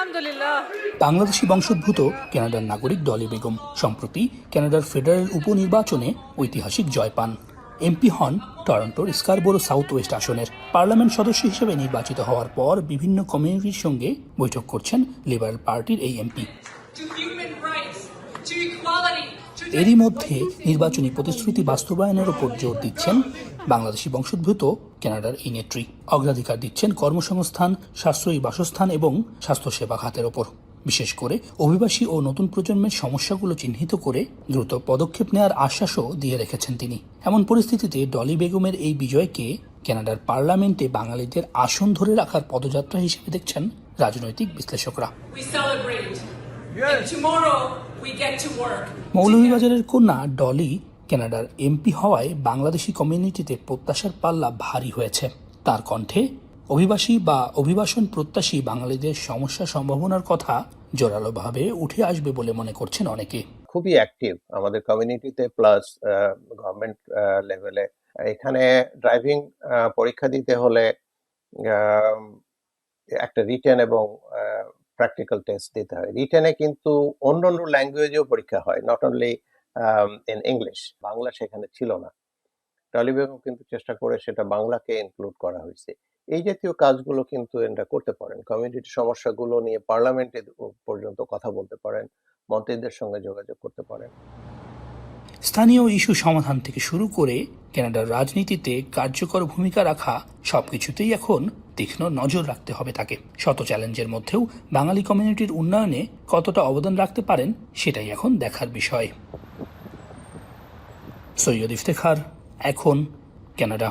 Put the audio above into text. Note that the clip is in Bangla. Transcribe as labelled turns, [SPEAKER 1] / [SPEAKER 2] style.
[SPEAKER 1] আলহামদুলিল্লাহ।
[SPEAKER 2] বাংলাদেশি বংশোদ্ভূত কানাডার নাগরিক ডলি বেগম সম্প্রতি কানাডার ফেডারেল উপনির্বাচনে ঐতিহাসিক জয় পান। এমপি হন টরন্টোর স্কারবোরো সাউথ ওয়েস্ট আসনের। পার্লামেন্ট সদস্য হিসেবে নির্বাচিত হওয়ার পর বিভিন্ন কমিউনিটির সঙ্গে বৈঠক করছেন লিবারেল পার্টির এই এমপি। এরই মধ্যে নির্বাচনী প্রতিশ্রুতি বাস্তবায়নের ওপর জোর দিচ্ছেন বাংলাদেশি বংশোদ্ভূত কানাডার এই নেত্রী। অগ্রাধিকার দিচ্ছেন কর্মসংস্থান, সাশ্রয়ী বাসস্থান এবং স্বাস্থ্যসেবা খাতের ওপর। বিশেষ করে অভিবাসী ও নতুন প্রজন্মের সমস্যাগুলো চিহ্নিত করে দ্রুত পদক্ষেপ নেওয়ার আশ্বাসও দিয়ে রেখেছেন তিনি। এমন পরিস্থিতিতে ডলি বেগমের এই বিজয়কে কানাডার পার্লামেন্টে বাঙালিদের আসন ধরে রাখার পদযাত্রা হিসেবে দেখছেন রাজনৈতিক বিশ্লেষকরা। মৌলভীবাজারের কন্যা ডলি কানাডার এমপি হওয়ায় বাংলাদেশি কমিউনিটিতে প্রত্যাশার পাল্লা ভারী হয়েছে। তার কণ্ঠে অভিবাসী বা অভিবাসন প্রত্যাশী বাঙালিদের সমস্যা সম্ভাবনার কথা জোরালোভাবে উঠে আসবে বলে মনে করছেন অনেকে।
[SPEAKER 3] খুবই অ্যাক্টিভ আমাদের কমিউনিটিতে, প্লাস গভর্নমেন্ট লেভেলে। এখানে ড্রাইভিং পরীক্ষা দিতে হলে একটা রিটেন এবং প্র্যাকটিক্যাল টেস্ট দিতে হয়। রিটেনে কিন্তু অন্য ল্যাঙ্গুয়েজেও পরীক্ষা হয়, not only in English. Bangla সেখানে ছিল না। ডলি বেগম কিন্তু চেষ্টা করে সেটা বাংলাকে ইনক্লুড করা হয়েছে। এই জাতীয় কাজগুলো কিন্তু এরা করতে পারেন। কমিউনিটির সমস্যাগুলো নিয়ে পার্লামেন্টে পর্যন্ত কথা বলতে পারেন, মন্ত্রীদের সঙ্গে যোগাযোগ করতে পারেন।
[SPEAKER 2] স্থানীয় ইস্যু সমাধান থেকে শুরু করে কানাডার রাজনীতিতে কার্যকর ভূমিকা রাখা সবকিছুতেই এখন তীক্ষ্ণ নজর রাখতে হবে তাকে। শত চ্যালেঞ্জের মধ্যেও বাঙালি কমিউনিটির উন্নয়নে কতটা অবদান রাখতে পারেন সেটাই এখন দেখার বিষয়। সৈয়দ ইফতেখার, এখন, কানাডা।